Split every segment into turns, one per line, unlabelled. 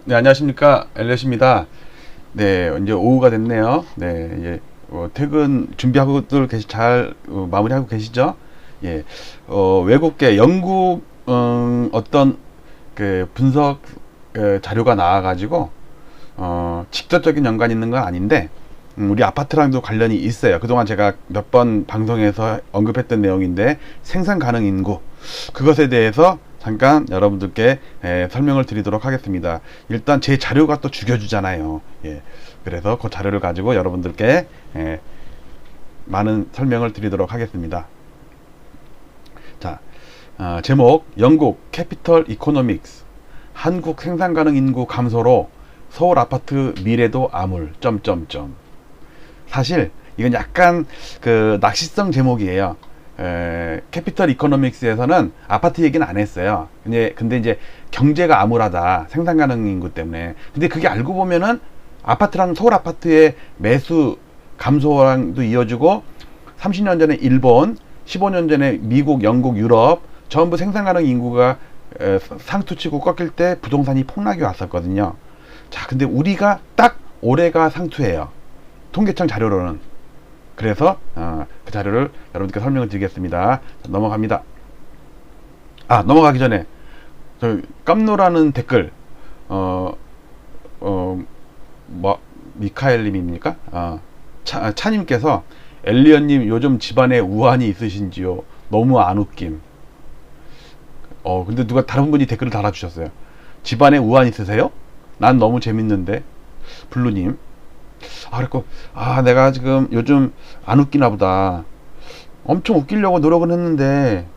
네, 안녕하십니까. 엘리엇입니다. 네, 이제 오후가 됐네요. 네, 예, 퇴근 준비하고들 잘 마무리하고 계시죠? 예, 외국계, 영국, 어떤 그 분석 자료가 나와가지고, 직접적인 연관이 있는 건 아닌데, 우리 아파트랑도 관련이 있어요. 그동안 제가 몇 번 방송에서 언급했던 내용인데, 생산 가능 인구, 그것에 대해서 잠깐 여러분들께 설명을 드리도록 하겠습니다. 일단 제 자료가 또 죽여주잖아요. 예, 그래서 그 자료를 가지고 여러분들께 많은 설명을 드리도록 하겠습니다. 자, 제목 영국 캐피털 이코노믹스 한국 생산 가능 인구 감소로 서울 아파트 미래도 암울 점점점. 사실 이건 약간 그 낚시성 제목이에요. 캐피털 이코노믹스에서는 아파트 얘기는 안 했어요. 근데 이제 경제가 암울하다. 생산 가능 인구 때문에. 근데 그게 알고 보면은 아파트랑 서울 아파트의 매수 감소랑도 이어지고 30년 전에 일본, 15년 전에 미국, 영국, 유럽 전부 생산 가능 인구가 상투치고 꺾일 때 부동산이 폭락이 왔었거든요. 자, 근데 우리가 딱 올해가 상투예요. 통계청 자료로는. 그래서 그 자료를 여러분께 설명을 드리겠습니다. 자, 넘어갑니다. 넘어가기 전에 저 깜노라는 댓글 미카엘님입니까? 차님께서 엘리언님 요즘 집안에 우환이 있으신지요? 너무 안 웃김. 근데 누가 다른 분이 댓글을 달아주셨어요. 집안에 우환 있으세요? 난 너무 재밌는데. 블루님. 그랬고, 내가 지금 요즘 안 웃기나 보다. 엄청 웃기려고 노력은 했는데,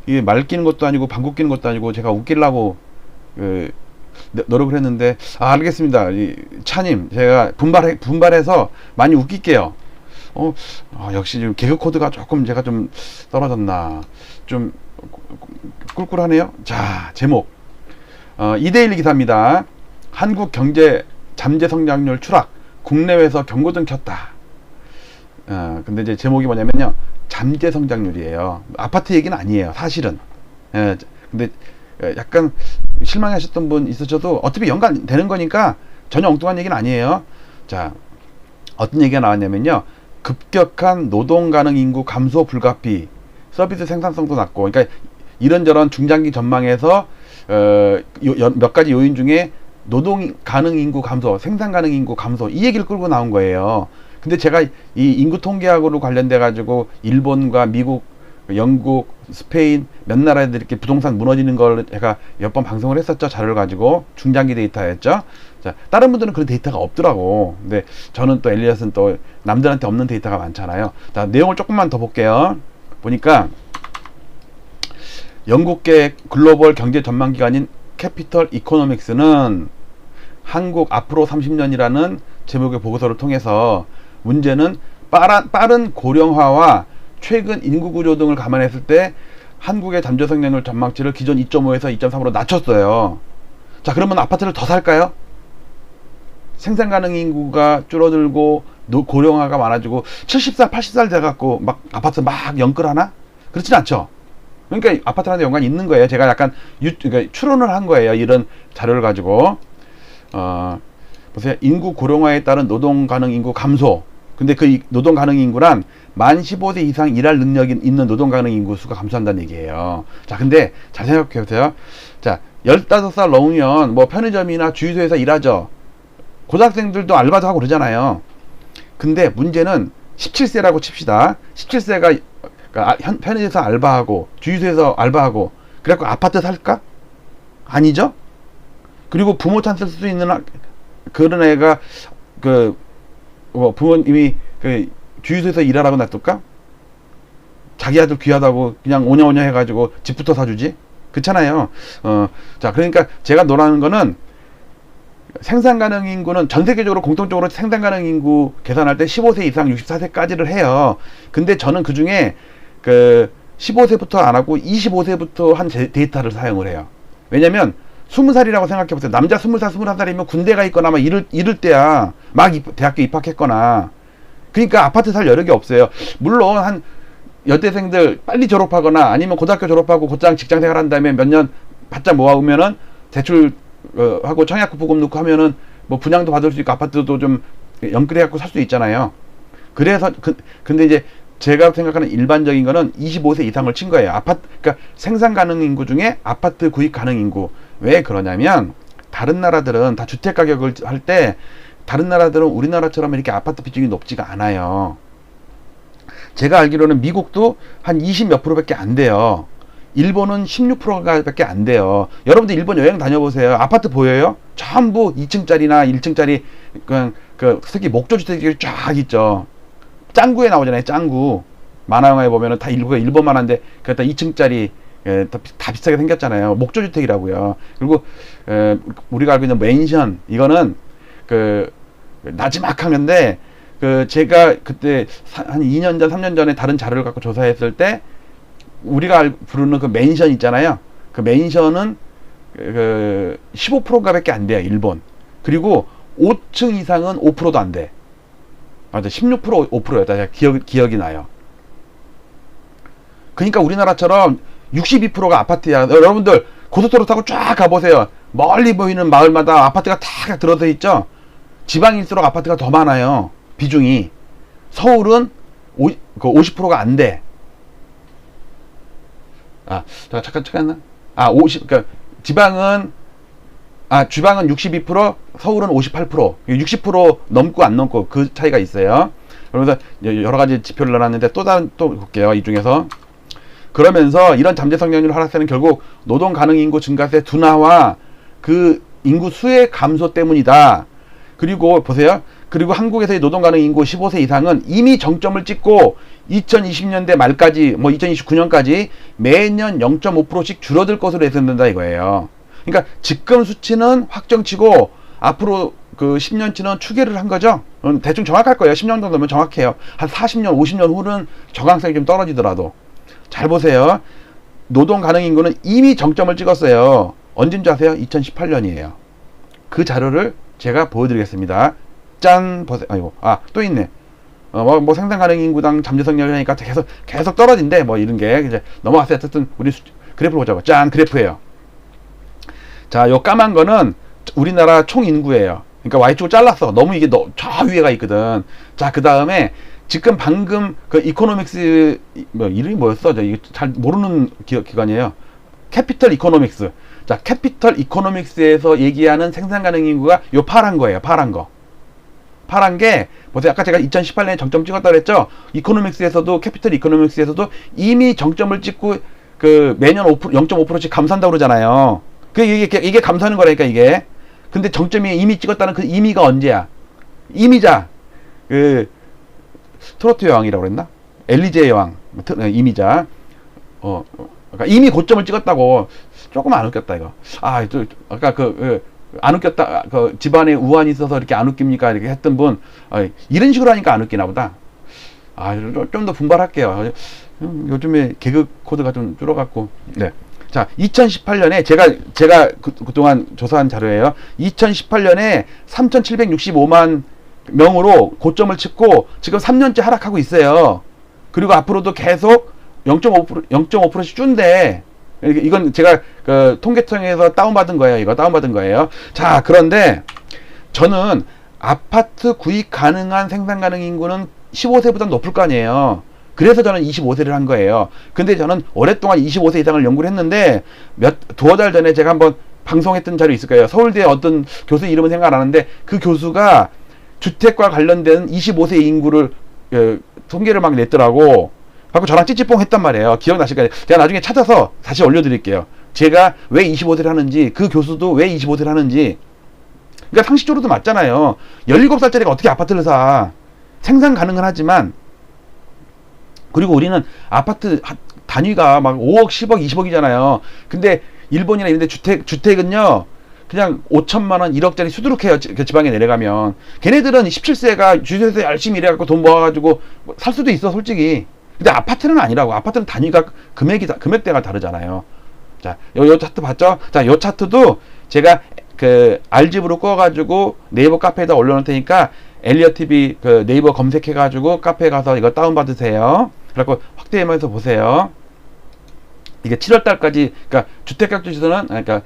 이게 말 끼는 것도 아니고, 방구 끼는 것도 아니고, 제가 웃기려고, 노력을 했는데, 알겠습니다. 차님, 제가 분발해서 많이 웃길게요. 역시 지금 개그 코드가 조금 제가 좀 떨어졌나. 좀, 꿀꿀하네요. 자, 제목. 이데일리 기사입니다. 한국 경제 잠재 성장률 추락, 국내외에서 경고등 켰다. 근데 이제 제목이 뭐냐면요, 잠재 성장률이에요. 아파트 얘기는 아니에요, 사실은. 근데 약간 실망하셨던 분 있으셔도 어차피 연관되는 거니까 전혀 엉뚱한 얘기는 아니에요. 자, 어떤 얘기가 나왔냐면요, 급격한 노동 가능 인구 감소 불가피, 서비스 생산성도 낮고, 그러니까 이런저런 중장기 전망에서 몇 가지 요인 중에 노동 가능 인구 감소, 생산 가능 인구 감소, 이 얘기를 끌고 나온 거예요. 근데 제가 이 인구 통계학으로 관련돼 가지고 일본과 미국, 영국, 스페인 몇 나라에들 이렇게 부동산 무너지는 걸 제가 몇 번 방송을 했었죠. 자료를 가지고 중장기 데이터였죠. 자, 다른 분들은 그런 데이터가 없더라고. 근데 저는 또 엘리엇은 또 남들한테 없는 데이터가 많잖아요. 자, 내용을 조금만 더 볼게요. 보니까 영국계 글로벌 경제 전망 기관인 캐피털 이코노믹스는 한국 앞으로 30년이라는 제목의 보고서를 통해서 문제는 빠른 고령화와 최근 인구 구조 등을 감안했을 때 한국의 잠재 성장률 전망치를 기존 2.5에서 2.3으로 낮췄어요. 자, 그러면 아파트를 더 살까요? 생산 가능 인구가 줄어들고 고령화가 많아지고 70살, 80살 돼갖고 막 아파트 막 연끌하나? 그렇진 않죠. 그러니까 아파트랑 연관이 있는 거예요. 제가 약간 그러니까 추론을 한 거예요. 이런 자료를 가지고. 보세요. 인구 고령화에 따른 노동 가능 인구 감소. 근데 그 노동 가능 인구란 만 15세 이상 일할 능력이 있는 노동 가능 인구 수가 감소한다는 얘기예요. 자, 근데 잘 생각해 보세요. 자, 15살 넘으면 뭐 편의점이나 주유소에서 일하죠. 고등학생들도 알바도 하고 그러잖아요. 근데 문제는 17세라고 칩시다. 17세가 그러니까 편의점에서 알바하고 주유소에서 알바하고 그래갖고 아파트 살까? 아니죠? 그리고 부모 찬스 쓸 수 있는 그런 애가 부모님이 주유소에서 일하라고 놔둘까? 자기 아들 귀하다고 그냥 오냐오냐 해가지고 집부터 사주지? 그렇잖아요. 자, 그러니까 제가 노라는 거는 생산 가능 인구는 전 세계적으로 공통적으로 생산 가능 인구 계산할 때 15세 이상 64세까지를 해요. 근데 저는 그 중에 15세부터 안 하고 25세부터 한 데이터를 사용을 해요. 왜냐면 20살이라고 생각해 보세요. 남자 20살, 21살이면 군대가 있거나 막 이럴 때야. 막 대학교 입학했거나. 그러니까 아파트 살 여력이 없어요. 물론 한 여대생들 빨리 졸업하거나 아니면 고등학교 졸업하고 곧장 직장 생활 한 다음에 몇 년 바짝 모아오면은 대출 하고 청약부 보금 넣고 하면은 뭐 분양도 받을 수 있고 아파트도 좀 연끌해갖고 살 수 있잖아요. 그래서 근데 이제 제가 생각하는 일반적인 거는 25세 이상을 친 거예요. 아파트, 그러니까 생산 가능 인구 중에 아파트 구입 가능 인구. 왜 그러냐면 다른 나라들은 다 주택 가격을 할 때 다른 나라들은 우리나라처럼 이렇게 아파트 비중이 높지가 않아요. 제가 알기로는 미국도 한 20 몇 프로밖에 안 돼요. 일본은 16%밖에 안 돼요. 여러분들 일본 여행 다녀보세요. 아파트 보여요? 전부 2층짜리나 1층짜리 그냥 특히 목조주택이 쫙 있죠. 짱구에 나오잖아요. 짱구 만화 영화에 보면은 다 일본만 한데 그다 2층짜리 다 비슷하게 생겼잖아요. 목조주택이라고요. 그리고 우리가 알고 있는 맨션 이거는 나지막한 건데 제가 그때 한 2년 전 3년 전에 다른 자료를 갖고 조사했을 때 우리가 부르는 그 맨션 있잖아요. 그 맨션은 15%가 밖에 안 돼요. 일본. 그리고 5층 이상은 5%도 안 돼. 맞아. 16% 5%였다. 기억이 나요. 그러니까 우리나라처럼 62%가 아파트야. 여러분들 고속도로 타고 쫙 가보세요. 멀리 보이는 마을마다 아파트가 다 들어서 있죠. 지방일수록 아파트가 더 많아요. 비중이. 서울은 50%가 안 돼. 잠깐. 50, 지방은 62%, 서울은 58%, 60% 넘고 안 넘고 그 차이가 있어요. 그러면서 여러 가지 지표를 넣어놨는데 또 볼게요. 이 중에서. 그러면서 이런 잠재성장률 하락세는 결국 노동 가능 인구 증가세 둔화와 그 인구 수의 감소 때문이다. 그리고 보세요. 그리고 한국에서의 노동 가능 인구 15세 이상은 이미 정점을 찍고 2020년대 말까지 2029년까지 매년 0.5%씩 줄어들 것으로 예상된다 이거예요. 그러니까 지금 수치는 확정치고 앞으로 10년치는 추계를 한 거죠. 대충 정확할 거예요. 10년 정도면 정확해요. 한 40년, 50년 후는 정확성이 좀 떨어지더라도. 잘 보세요. 노동 가능 인구는 이미 정점을 찍었어요. 언제인 줄 아세요? 2018년이에요. 그 자료를 제가 보여드리겠습니다. 짠! 보세요. 아이고, 또 있네. 생산 가능 인구당 잠재성장률 하니까 계속 떨어진대. 이런 게 이제 넘어갔어요. 어쨌든 우리 그래프를 보자고. 짠! 그래프예요. 자, 요 까만 거는 우리나라 총 인구예요. 그러니까 Y축을 잘랐어. 너무 이게 저 위에가 있거든. 자, 그 다음에 지금 방금 이코노믹스 이름이 뭐였어? 이게 잘 모르는 기관이에요. 캐피털 이코노믹스. 자, 캐피털 이코노믹스에서 얘기하는 생산 가능 인구가 요 파란 거예요. 파란 거. 파란 게 보세요. 아까 제가 2018년에 정점 찍었다 그랬죠. 이코노믹스에서도 캐피털 이코노믹스에서도 이미 정점을 찍고 매년 0.5%씩 감산다고 그러잖아요. 이게 감사하는 거라니까 이게. 근데 정점이 이미 찍었다는 그 이미가 언제야? 이미자. 트로트 여왕이라고 그랬나? 엘리제 여왕. 이미자. 그러니까 이미 고점을 찍었다고. 조금 안 웃겼다 이거. 아까 안 웃겼다. 집안에 우환이 있어서 이렇게 안 웃깁니까? 이렇게 했던 분. 이런 식으로 하니까 안 웃기나 보다. 좀 더 분발할게요. 요즘에 개그 코드가 좀 줄어갖고. 네. 자, 2018년에 제가 그동안 조사한 자료예요. 2018년에 3,765만 명으로 고점을 찍고 지금 3년째 하락하고 있어요. 그리고 앞으로도 계속 0.5%씩 준대. 이건 제가 통계청에서 다운받은 거예요. 이거 다운받은 거예요. 자, 그런데 저는 아파트 구입 가능한 생산 가능 인구는 15세보다 높을 거 아니에요. 그래서 저는 25세를 한 거예요. 근데 저는 오랫동안 25세 이상을 연구를 했는데 두어 달 전에 제가 한번 방송했던 자료 있을 거예요. 서울대 어떤 교수 이름은 생각 안 나는데 그 교수가 주택과 관련된 25세 인구를 통계를 막 냈더라고. 하고 저랑 찌찌뽕 했단 말이에요. 기억나실 거예요. 제가 나중에 찾아서 다시 올려드릴게요. 제가 왜 25세를 하는지, 그 교수도 왜 25세를 하는지. 그러니까 상식적으로도 맞잖아요. 17살짜리가 어떻게 아파트를 사? 생산 가능은 하지만. 그리고 우리는 아파트 단위가 막 5억, 10억, 20억이잖아요. 근데 일본이나 이런 데 주택은요. 그냥 5천만 원, 1억짜리 수두룩해요. 그 지방에 내려가면. 걔네들은 17세가 주식에서 열심히 일해갖고 돈 모아가지고 살 수도 있어, 솔직히. 근데 아파트는 아니라고. 아파트는 단위가 금액대가 다르잖아요. 자, 요 차트 봤죠? 자, 요 차트도 제가 알집으로 꺼가지고 네이버 카페에다 올려놓을 테니까 엘리어TV 네이버 검색해가지고 카페에 가서 이거 다운받으세요. 그래갖고 확대하면서 보세요. 이게 7월달까지, 그러니까 주택가격 지수는, 그러니까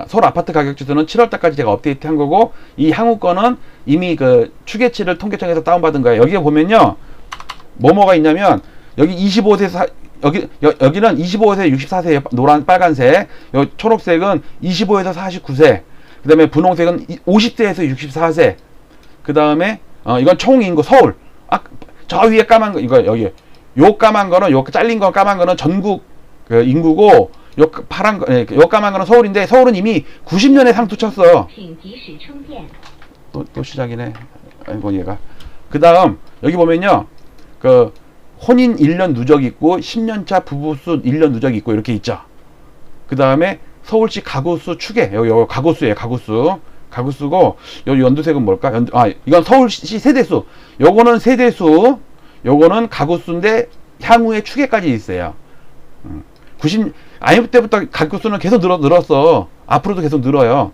서울 아파트 가격 지수는 7월 달까지 제가 업데이트 한 거고, 이 향후 거는 이미 그 추계치를 통계청에서 다운받은 거예요. 여기에 보면요, 뭐가 있냐면, 여기 25세에서 여기는 25세 64세 노란 빨간색, 여기 초록색은 25에서 49세, 그 다음에 분홍색은 50세에서 64세, 그 다음에 이건 총 인구 서울. 저 위에 까만 거, 이거 여기 요 까만 거는, 요 잘린 거 까만 거는 전국 그 인구고, 요 파란 거, 요 까만 거는 서울인데, 서울은 이미 90년에 상투 쳤어요. 또 시작이네. 아이고 얘가. 그 다음 여기 보면요, 그 혼인 1년 누적 있고 10년차 부부수 1년 누적 있고 이렇게 있죠. 그 다음에 서울시 가구수 추계, 여기 가구수예요. 가구수고, 요 연두색은 뭘까? 이건 서울시 세대수. 요거는 세대수, 요거는 가구수인데 향후에 추계까지 있어요. IMF 때부터 가구수는 계속 늘었어. 앞으로도 계속 늘어요.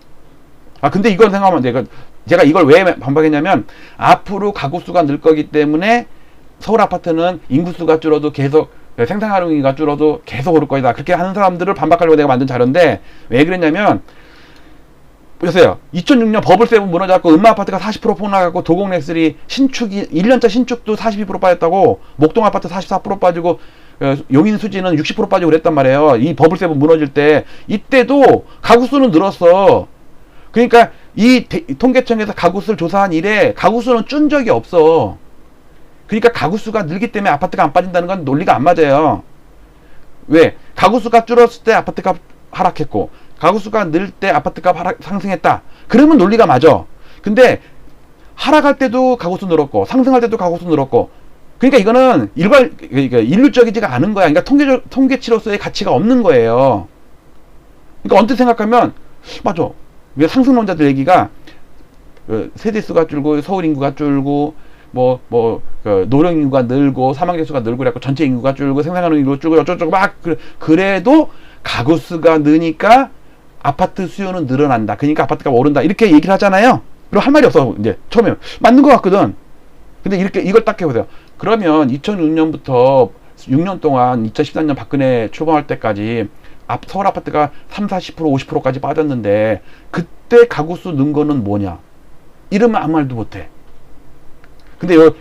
근데 이건 생각하면 돼. 제가 이걸 왜 반박했냐면, 앞으로 가구수가 늘 거기 때문에 서울 아파트는 인구수가 줄어도 계속, 생산가능이가 줄어도 계속 오를 거다. 그렇게 하는 사람들을 반박하려고 내가 만든 자료인데, 왜 그랬냐면, 보세요. 2006년 버블세븐 무너져갖고 음마아파트가 40% 폭락하고, 도곡렉슬이 신축이 1년차 신축도 42% 빠졌다고, 목동아파트 44% 빠지고, 용인수지는 60% 빠지고 그랬단 말이에요. 이 버블세븐 무너질 때. 이때도 가구수는 늘었어. 그러니까 이 통계청에서 가구수를 조사한 이래 가구수는 준 적이 없어. 그러니까 가구수가 늘기 때문에 아파트가 안 빠진다는 건 논리가 안 맞아요. 왜? 가구수가 줄었을 때 아파트값 하락했고, 가구수가 늘 때 아파트값 상승했다. 그러면 논리가 맞아. 근데 하락할 때도 가구수 늘었고, 상승할 때도 가구수 늘었고, 그러니까 이거는 그러니까 일률적이지가 않은 거야. 그러니까 통계치로서의 가치가 없는 거예요. 그러니까 언뜻 생각하면 맞아. 왜 상승론자들 얘기가 세대수가 줄고 서울 인구가 줄고 노령 인구가 늘고 사망자 수가 늘고 그래갖고 전체 인구가 줄고 생산가능 인구가 줄고 어쩌고저쩌고 막 그래도 가구수가 느니까 아파트 수요는 늘어난다. 그러니까 아파트가 오른다. 이렇게 얘기를 하잖아요. 그리고 할 말이 없어. 이제 처음에 맞는 것 같거든. 근데 이걸 딱 해보세요. 그러면 2006년부터 6년 동안 2013년 박근혜 출범할 때까지 서울 아파트가 30, 40%, 50%까지 빠졌는데, 그때 가구수 는 거는 뭐냐? 이러면 아무 말도 못해. 근데 요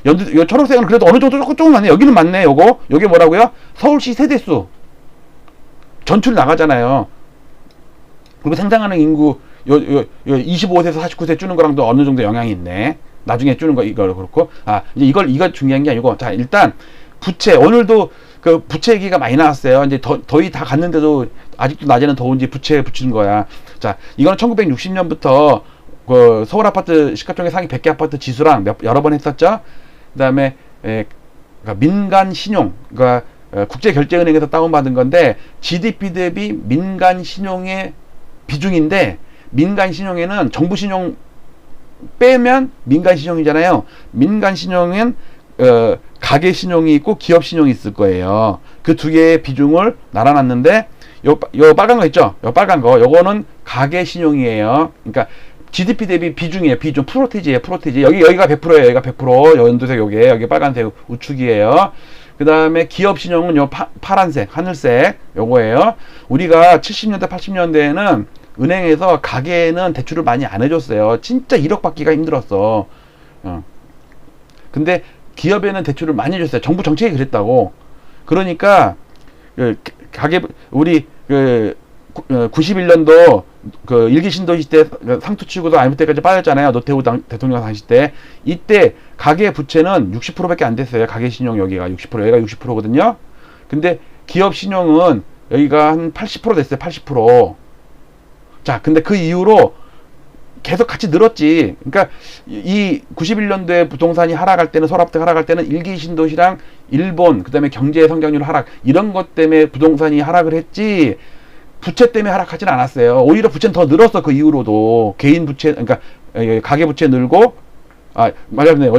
초록색은 그래도 어느 정도 조금 맞네. 여기는 맞네. 요게 뭐라고요? 서울시 세대수. 전출 나가잖아요. 그리고 생산하는 인구 25세에서 49세 주는 거랑도 어느 정도 영향이 있네. 나중에 주는 거 이거 그렇고, 이제 이걸 중요한 게 아니고, 자, 일단 부채, 오늘도 그 부채 얘기가 많이 나왔어요. 이제 더위 다 갔는데도 아직도 낮에는 더운지 부채 붙이는 거야. 자, 이거는 1960년부터 그 서울 아파트 시가총액 상위 100개 아파트 지수랑 여러 번 했었죠. 그다음에 그러니까 민간 신용, 그러니까 국제결제은행에서 다운받은 건데, GDP 대비 민간 신용의 비중인데, 민간 신용에는 정부 신용 빼면 민간 신용이잖아요. 민간 신용은 가계 신용이 있고 기업 신용이 있을 거예요. 그 두 개의 비중을 나눠놨는데, 요 빨간 거 있죠? 요 빨간 거, 요거는 가계 신용이에요. 그러니까 GDP 대비 비중이에요. 비중 프로테이지예요. 여기가 100%예요. 여기가 100%. 연두색 요게, 여기 빨간색 우측이에요. 그 다음에 기업 신용은 요 파란색, 하늘색 요거예요. 우리가 70년대, 80년대에는 은행에서 가계에는 대출을 많이 안 해줬어요. 진짜 1억 받기가 힘들었어. 근데 기업에는 대출을 많이 해줬어요. 정부 정책이 그랬다고. 그러니까 가계 우리 91년도 그 일기 신도시 때 상투치고도 IMF 때까지 빠졌잖아요. 노태우 대통령 당시 때. 이때 가계 부채는 60%밖에 안 됐어요. 가계 신용 여기가 60%, 여기가 60%거든요. 근데 기업 신용은 여기가 한 80% 됐어요. 80%. 자, 근데 그 이후로 계속 같이 늘었지. 그러니까 이 91년도에 부동산이 하락할 때는, 서울 아파트가 하락할 때는 일기 신도시랑 일본, 그다음에 경제 성장률 하락, 이런 것 때문에 부동산이 하락을 했지, 부채 때문에 하락하진 않았어요. 오히려 부채는 더 늘었어. 그 이후로도 개인 부채, 그러니까 가계 부채 늘고, 맞았네.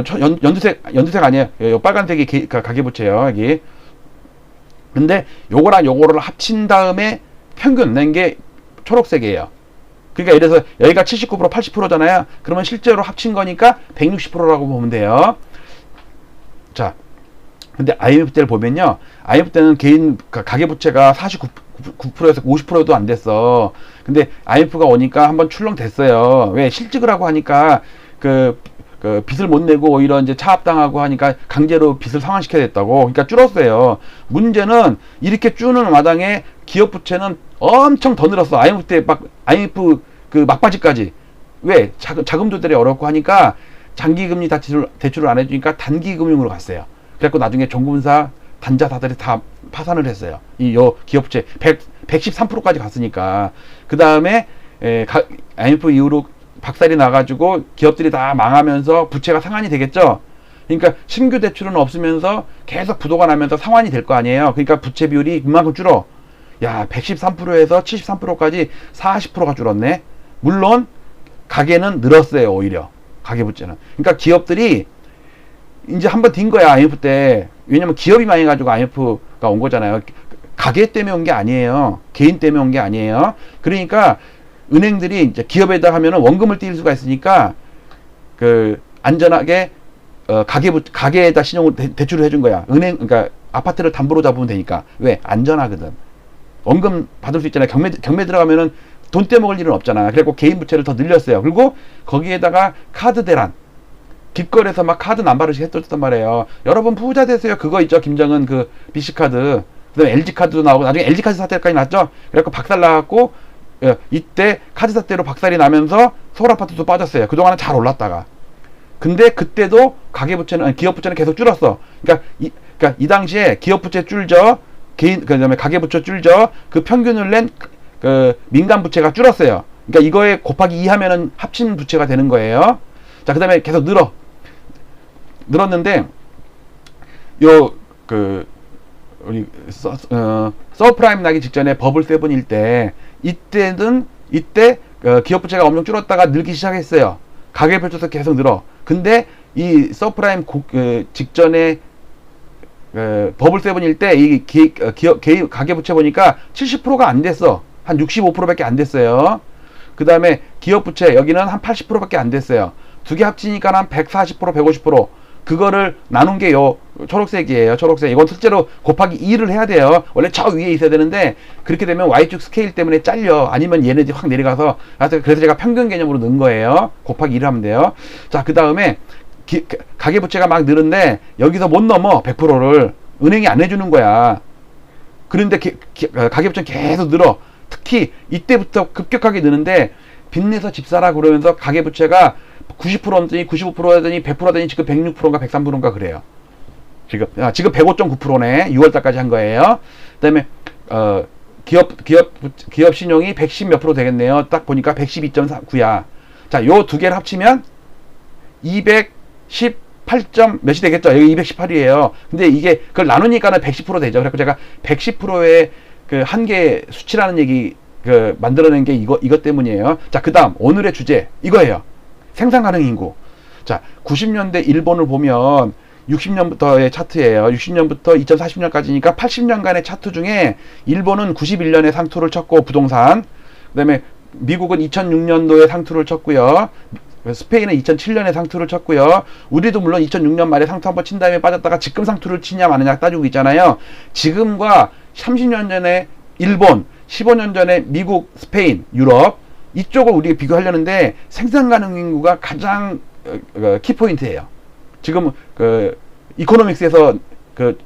연두색 아니에요. 빨간색이 가계 부채예요. 여기. 근데 요거랑 요거를 합친 다음에 평균 낸 게 초록색이에요. 그러니까 예를 들어서 여기가 79%, 80%잖아요. 그러면 실제로 합친 거니까 160%라고 보면 돼요. 자, 근데 IMF 때를 보면요. IMF 때는 개인 가계부채가 49%에서 50%도 안 됐어. 근데 IMF가 오니까 한번 출렁댔어요. 왜? 실직을 하고 하니까 그 빚을 못 내고 오히려 이제 차압당하고 하니까 강제로 빚을 상환시켜야 됐다고. 그러니까 줄었어요. 문제는 이렇게 줄는 마당에 기업 부채는 엄청 더 늘었어. IMF 때 IMF 그 막바지까지. 왜? 자금 조달이 어렵고 하니까 장기금리 대출을 안 해주니까 단기금융으로 갔어요. 그래갖고 나중에 종금사, 단자사들이 다 파산을 했어요. 요 기업부채 113%까지 갔으니까. 그 다음에 IMF 이후로 박살이 나가지고 기업들이 다 망하면서 부채가 상환이 되겠죠. 그러니까 신규 대출은 없으면서 계속 부도가 나면서 상환이 될 거 아니에요. 그러니까 부채 비율이 그만큼 줄어. 야, 113%에서 73%까지 40%가 줄었네. 물론 가계는 늘었어요. 오히려 가계부채는. 그러니까 기업들이 이제 한번 딘 거야, IMF 때. 왜냐면 기업이 많이 가지고 IMF가 온 거잖아요. 가계 때문에 온 게 아니에요. 개인 때문에 온 게 아니에요. 그러니까 은행들이 이제 기업에다 하면은 원금을 띄울 수가 있으니까 그 안전하게 가계에다 신용을 대출을 해준 거야. 그러니까 아파트를 담보로 잡으면 되니까. 왜? 안전하거든. 원금 받을 수 있잖아요. 경매 들어가면은 돈 떼먹을 일은 없잖아. 그래갖고 개인 부채를 더 늘렸어요. 그리고 거기에다가 카드 대란. 길거리에서 막 카드 남발을 했었단 말이에요. 여러분 부자 되세요. 그거 있죠. 김정은 그 BC카드. 그 다음에 LG카드도 나오고 나중에 LG카드 사태까지 났죠. 그래갖고 박살 나갖고 이때 카드 사태로 박살이 나면서 서울 아파트도 빠졌어요. 그동안은 잘 올랐다가. 근데 그때도 가계부채는 기업부채는 계속 줄었어. 그러니까 이 당시에 기업부채 줄죠. 그다음에 가계부채 줄죠. 그 평균을 낸 그 민간 부채가 줄었어요. 그러니까 이거에 곱하기 2 하면은 합친 부채가 되는 거예요. 자, 그다음에 계속 늘었는데 우리 서프라임 나기 직전에 버블 세븐일 때 이때 기업 부채가 엄청 줄었다가 늘기 시작했어요. 가계 펼쳐서 계속 늘어. 근데 이 서프라임 직전에 버블 세븐일 때 이 가계 부채 보니까 70%가 안 됐어. 한 65%밖에 안 됐어요. 그 다음에 기업 부채 여기는 한 80%밖에 안 됐어요. 두 개 합치니까 한 140%, 150%. 그거를 나눈 게 요 초록색이에요. 초록색. 이건 실제로 곱하기 2를 해야 돼요. 원래 저 위에 있어야 되는데 그렇게 되면 Y축 스케일 때문에 잘려. 아니면 얘네들이 확 내려가서. 그래서 제가 평균 개념으로 넣은 거예요. 곱하기 2를 하면 돼요. 자, 그 다음에 가계부채가 막 늘은데 여기서 못 넘어. 100%를. 은행이 안 해주는 거야. 그런데 가계부채는 계속 늘어. 특히 이때부터 급격하게 느는데 빚내서 집 사라 그러면서 가계부채가 90% 하더니 95% 하더니 100% 하더니 지금 106%인가 103%인가 그래요. 지금 105.9%네. 6월달까지 한 거예요. 그다음에 기업 신용이 110 몇 프로 되겠네요. 딱 보니까 112.9야. 자, 요 두 개를 합치면 218점 몇이 되겠죠. 여기 218이에요. 근데 이게 그걸 나누니까는 110% 되죠. 그래서 제가 110%의 그 한계 수치라는 얘기 만들어낸 게 이것 때문이에요. 자, 그다음 오늘의 주제 이거예요. 생산 가능 인구. 자, 90년대 일본을 보면 60년부터의 차트예요. 60년부터 2040년까지니까 80년간의 차트 중에 일본은 91년에 상투를 쳤고 부동산. 그다음에 미국은 2006년도에 상투를 쳤고요. 스페인은 2007년에 상투를 쳤고요. 우리도 물론 2006년 말에 상투 한번 친 다음에 빠졌다가 지금 상투를 치냐 마느냐 따지고 있잖아요. 지금과 30년 전에 일본, 15년 전에 미국, 스페인, 유럽 이쪽을 우리가 비교하려는데 생산 가능 인구가 가장 키포인트예요. 지금 이코노믹스에서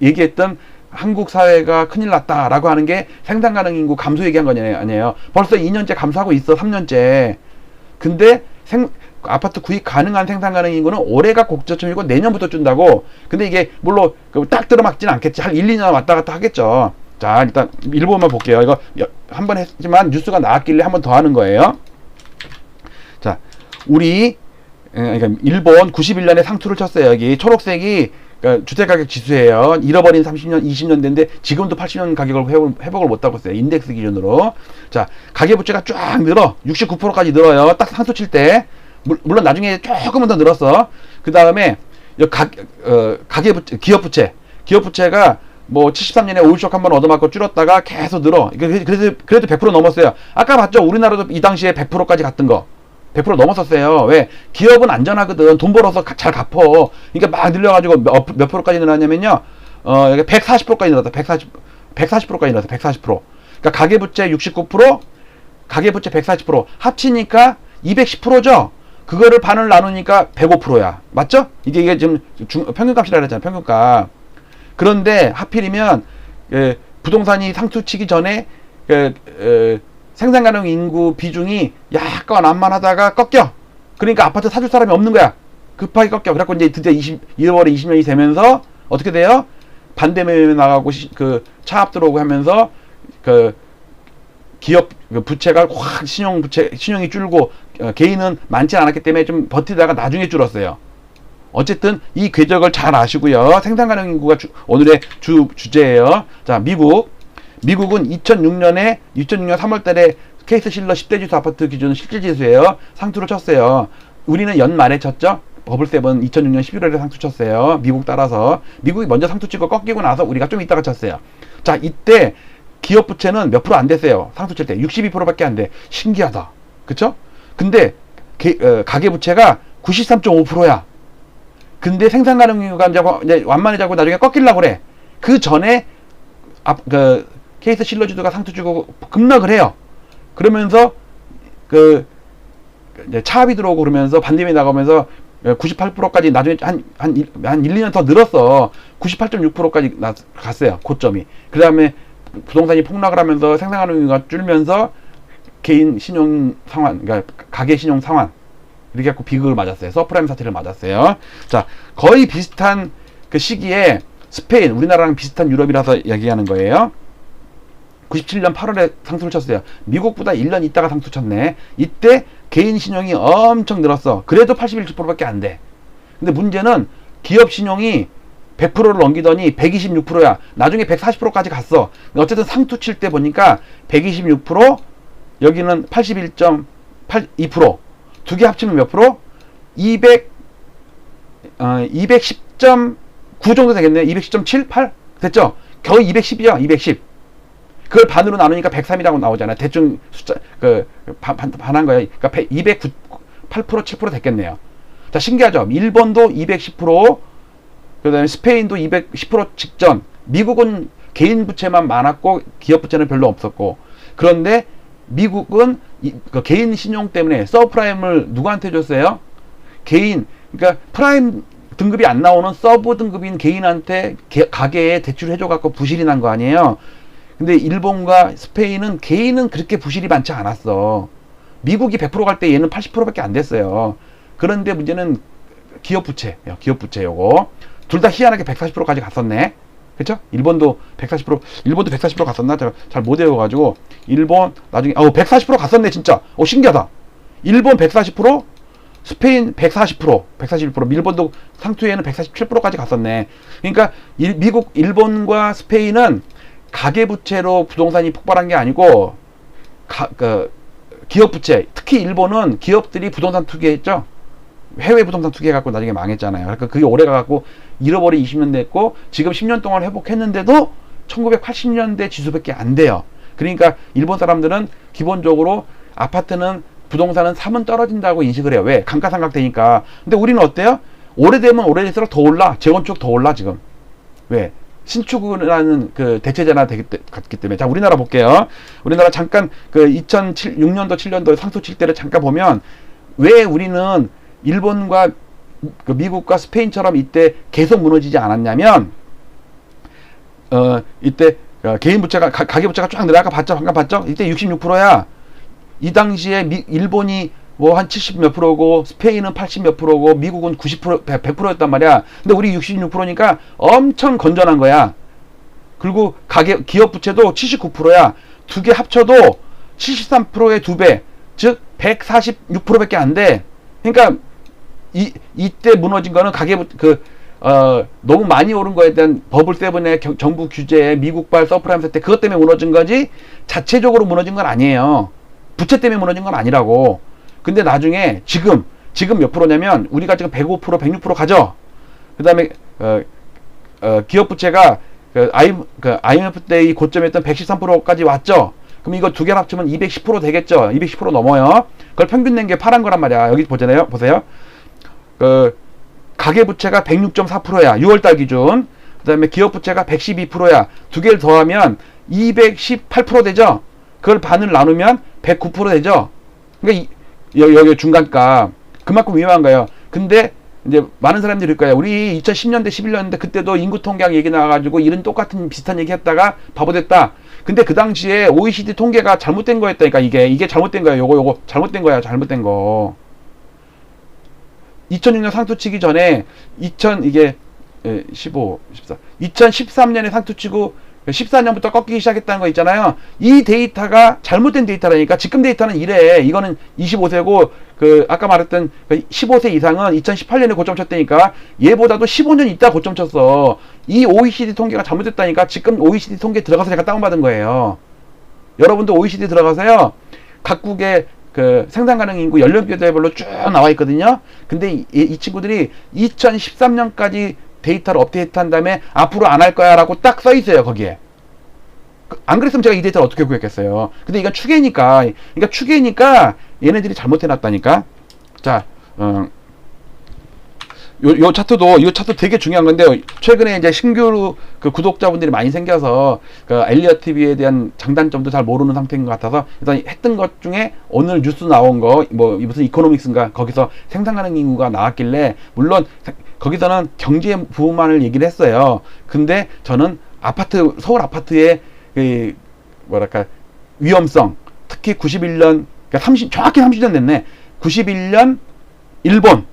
얘기했던 한국 사회가 큰일 났다라고 하는 게 생산 가능 인구 감소 얘기한 거 아니에요. 벌써 2년째 감소하고 있어. 3년째. 근데 아파트 구입 가능한 생산 가능 인구는 올해가 곡저점이고 내년부터 준다고. 근데 이게 물론 딱 들어맞진 않겠지. 한 1, 2년 왔다 갔다 하겠죠. 자, 일단 일본만 볼게요. 이거 한 번 했지만 뉴스가 나왔길래 한 번 더 하는 거예요. 자, 그러니까 일본 91년에 상투를 쳤어요. 여기 초록색이 주택가격 지수예요. 잃어버린 30년, 20년대인데 지금도 80년 가격을 회복을 못하고 있어요. 인덱스 기준으로. 자, 가계부채가 쫙 늘어. 69%까지 늘어요. 딱 상투 칠 때. 물론 나중에 조금은 더 늘었어. 그 다음에 기업부채가 뭐 73년에 오일쇼크 한번 얻어맞고 줄었다가 계속 늘어. 그래도 100% 넘었어요. 아까 봤죠? 우리나라도 이 당시에 100%까지 갔던 거. 100% 넘었었어요. 왜? 기업은 안전하거든. 돈 벌어서 잘 갚어. 그러니까 막 늘려가지고 몇 프로까지 늘었냐면요. 여기 140%까지 늘었다. 140%까지 늘었다. 140%. 그러니까 가계부채 69%, 가계부채 140%. 합치니까 210%죠? 그거를 반을 나누니까 105%야. 맞죠? 이게 지금 평균값이라 그랬잖아요. 평균값. 그런데 하필이면, 부동산이 상투치기 전에, 생산 가능 인구 비중이 약간 완만하다가 꺾여. 그러니까 아파트 사줄 사람이 없는 거야. 급하게 꺾여. 그래갖고 이제 드디어 2월에 20년이 되면서 어떻게 돼요? 반대 매매 나가고 차압 들어오고 하면서 기업 부채가 확 신용이 줄고 개인은 많지 않았기 때문에 좀 버티다가 나중에 줄었어요. 어쨌든 이 궤적을 잘 아시고요. 생산 가능 인구가 오늘의 주제예요. 자, 미국은 2006년 3월 달에 케이스 실러 10대 지수 아파트 기준 실질 지수예요. 상투를 쳤어요. 우리는 연말에 쳤죠. 버블7 2006년 11월에 상투 쳤어요. 미국 따라서. 미국이 먼저 상투 치고 꺾이고 나서 우리가 좀 이따가 쳤어요. 자, 이때 기업 부채는 몇 프로 안 됐어요. 상투 칠 때 62%밖에 안 돼. 신기하다. 그쵸? 근데 가계 부채가 93.5%야. 근데 생산 가능 인구가 이제 완만해지고 나중에 꺾이려고 그래. 그 전에 케이스 실러 지수가 상투 주고 급락을 해요. 그러면서 이제 차압이 들어오고 그러면서 반대매 나가면서 98%까지 나중에 한 1, 2년 더 늘었어. 98.6%까지 갔어요. 고점이. 그 다음에 부동산이 폭락을 하면서 생산 가능 인구가 줄면서 개인 신용 상환, 그러니까 가계 신용 상환 이렇게 갖고 비극을 맞았어요. 서프라임 사태를 맞았어요. 자, 거의 비슷한 그 시기에 스페인, 우리나라랑 비슷한 유럽이라서 얘기하는 거예요. 97년 8월에 상투를 쳤어요. 미국보다 1년 있다가 상투 쳤네. 이때 개인 신용이 엄청 늘었어. 그래도 81%밖에 안 돼. 근데 문제는 기업 신용이 100%를 넘기더니 126%야. 나중에 140%까지 갔어. 어쨌든 상투 칠 때 보니까 126%, 여기는 81.82%. 두 개 합치면 몇 프로? 210.9 정도 되겠네. 210.7, 8? 됐죠? 거의 210이야. 210. 그걸 반으로 나누니까 103이라고 나오잖아요. 대충 숫자, 반한 거예요. 그러니까 208%, 7% 됐겠네요. 자, 신기하죠? 일본도 210%, 그 다음에 스페인도 210% 직전. 미국은 개인 부채만 많았고, 기업 부채는 별로 없었고. 그런데 미국은 개인 신용 때문에 서브프라임을 누구한테 줬어요? 개인, 그러니까 프라임 등급이 안 나오는 서브 등급인 개인한테 가계에 대출해줘갖고 부실이 난 거 아니에요? 근데 일본과 스페인은 개인은 그렇게 부실이 많지 않았어. 미국이 100% 갈 때 얘는 80%밖에 안 됐어요. 그런데 문제는 기업 부채예요. 기업 부채 요거. 둘 다 희한하게 140%까지 갔었네. 그쵸? 일본도 140% 갔었나? 잘 못 외워가지고. 일본, 나중에, 140% 갔었네, 진짜. 신기하다. 일본 140%, 스페인 140%, 141%, 일본도 상투에는 147%까지 갔었네. 그러니까, 일본과 스페인은 가계부채로 부동산이 폭발한 게 아니고, 기업부채, 특히 일본은 기업들이 부동산 투기했죠? 해외 부동산 투기해갖고 나중에 망했잖아요. 그러니까 그게 오래 가갖고 잃어버린 20년 됐고, 지금 10년 동안 회복했는데도 1980년대 지수밖에 안 돼요. 그러니까 일본 사람들은 기본적으로 아파트는 부동산은 사면 떨어진다고 인식을 해요. 왜? 감가상각되니까. 근데 우리는 어때요? 오래되면 오래될수록 더 올라. 재건축 더 올라, 지금. 왜? 신축이라는 대체재나 같기 때문에. 자, 우리나라 볼게요. 우리나라 잠깐 2006년도 7년도 상투 칠 때를 잠깐 보면, 왜 우리는 일본과 미국과 스페인처럼 이때 계속 무너지지 않았냐면, 이때 개인 부채가 가계 부채가 쫙 늘어. 아까 봤죠? 방금 봤죠? 이때 66%야. 이 당시에 일본이 뭐 한 70 몇 프로고 스페인은 80 몇 프로고 미국은 90% 100%였단 말이야. 근데 우리 66%니까 엄청 건전한 거야. 그리고 기업 부채도 79%야. 두 개 합쳐도 73%의 두 배. 즉 146%밖에 안 돼. 그러니까 이때 무너진 거는 너무 많이 오른 거에 대한 버블7의 정부 규제에 미국발 서프라임 사태 그것 때문에 무너진 거지 자체적으로 무너진 건 아니에요. 부채 때문에 무너진 건 아니라고. 근데 나중에 지금 몇 프로냐면 우리가 지금 105%, 106% 가죠. 그 다음에 기업 부채가 IMF 때 이 고점이었던 113%까지 왔죠. 그럼 이거 두 개 합치면 210% 되겠죠. 210% 넘어요. 그걸 평균 낸 게 파란 거란 말이야. 여기 보세요. 가계부채가 106.4%야. 6월달 기준. 그 다음에 기업 부채가 112%야. 두 개를 더하면 218% 되죠? 그걸 반을 나누면 109% 되죠? 그러니까 여기 중간값. 그만큼 위험한 거예요. 근데 이제 많은 사람들이 그럴 거예요. 우리 2010년대, 11년대 그때도 인구 통계학 얘기 나와가지고 이런 똑같은 비슷한 얘기 했다가 바보 됐다. 근데 그 당시에 OECD 통계가 잘못된 거였다니까. 이게 잘못된 거예요. 요거 잘못된 거야. 잘못된 거. 2006년 상투 치기 전에 2013년에 상투 치고 14년부터 꺾이기 시작했다는 거 있잖아요. 이 데이터가 잘못된 데이터라니까. 지금 데이터는 이래. 이거는 25세고 아까 말했던 15세 이상은 2018년에 고점 쳤다니까. 얘보다도 15년 있다 고점 쳤어. 이 OECD 통계가 잘못됐다니까. 지금 OECD 통계 들어가서 제가 다운받은 거예요. 여러분도 OECD 들어가서요. 각국의 생산 가능 인구 연령대별로 쭉 나와 있거든요. 근데 이 친구들이 2013년까지 데이터를 업데이트한 다음에 앞으로 안 할 거야 라고 딱 써 있어요. 거기에. 안 그랬으면 제가 이 데이터를 어떻게 구했겠어요. 근데 이건 추계니까. 그러니까 추계니까 얘네들이 잘못해 놨다니까. 자, 요 차트도, 이 차트 되게 중요한 건데, 최근에 이제 신규 구독자분들이 많이 생겨서, 엘리엇 TV에 대한 장단점도 잘 모르는 상태인 것 같아서, 일단 했던 것 중에 오늘 뉴스 나온 거, 무슨 이코노믹스인가, 거기서 생산 가능 인구가 나왔길래, 물론, 거기서는 경제 부분만을 얘기를 했어요. 근데 저는 서울 아파트의, 위험성, 특히 91년, 정확히 30년 됐네. 91년, 일본,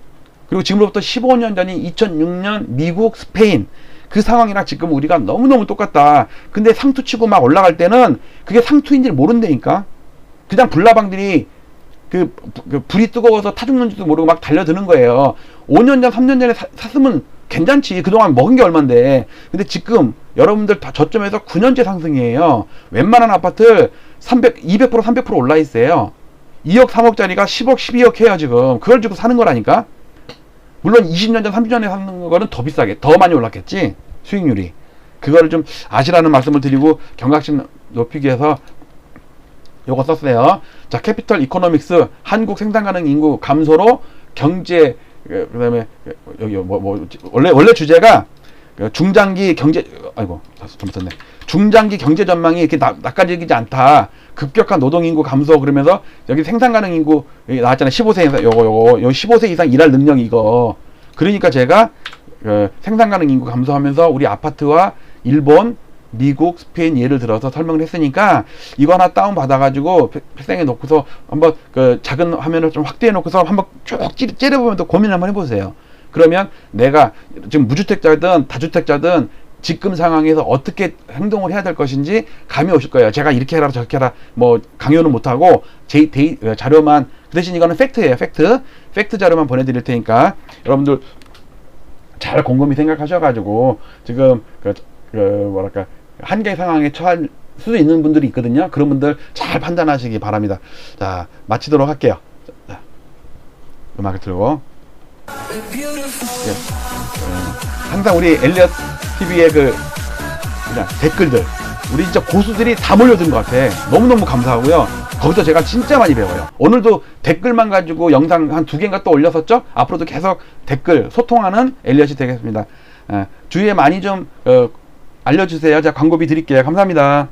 그리고 지금로부터 15년 전인 2006년 미국, 스페인 그 상황이랑 지금 우리가 너무너무 똑같다. 근데 상투 치고 막 올라갈 때는 그게 상투인지 모른다니까. 그냥 불나방들이 불이 뜨거워서 타 죽는지도 모르고 막 달려드는 거예요. 5년 전, 3년 전에 샀으면 괜찮지. 그동안 먹은 게 얼만데. 근데 지금 여러분들 다 저점에서 9년째 상승이에요. 웬만한 아파트 200%, 300% 올라 있어요. 2억, 3억짜리가 10억, 12억 해요, 지금. 그걸 주고 사는 거라니까? 물론 20년 전, 30년 전에 사는 거는 더 비싸게, 더 많이 올랐겠지? 수익률이. 그거를 좀 아시라는 말씀을 드리고 경각심 높이기 위해서 요거 썼어요. 자, 캐피털 이코노믹스, 한국 생산 가능 인구 감소로 경제, 그 다음에, 여기 원래 주제가 중장기 경제, 잘못 썼네. 중장기 경제 전망이 이렇게 낯가리지 않다. 급격한 노동 인구 감소. 그러면서 여기 생산 가능 인구 여기 나왔잖아요. 15세 이상 요거 15세 이상 일할 능력 이거. 그러니까 제가 생산 가능 인구 감소하면서 우리 아파트와 일본, 미국, 스페인 예를 들어서 설명을 했으니까 이거 하나 다운 받아가지고 필상에 놓고서 한번 작은 화면을 좀 확대해 놓고서 한번 쭉 째려보면서 고민 한번 해보세요. 그러면 내가 지금 무주택자든 다주택자든 지금 상황에서 어떻게 행동을 해야 될 것인지 감이 오실 거예요. 제가 이렇게 해라 저렇게 해라 뭐 강요는 못하고 자료만, 그 대신 이거는 팩트예요. 팩트 자료만 보내드릴 테니까 여러분들 잘 곰곰이 생각하셔가지고 지금 한계 상황에 처할 수도 있는 분들이 있거든요. 그런 분들 잘 판단하시기 바랍니다. 자, 마치도록 할게요. 자, 음악을 틀고. 항상 우리 엘리엇 TV의 댓글들, 우리 진짜 고수들이 다 몰려든 것 같아. 너무너무 감사하고요. 거기서 제가 진짜 많이 배워요. 오늘도 댓글만 가지고 영상 한 2개인가 또 올렸었죠? 앞으로도 계속 댓글 소통하는 엘리엇이 되겠습니다. 주위에 많이 좀 알려주세요. 제가 광고비 드릴게요. 감사합니다.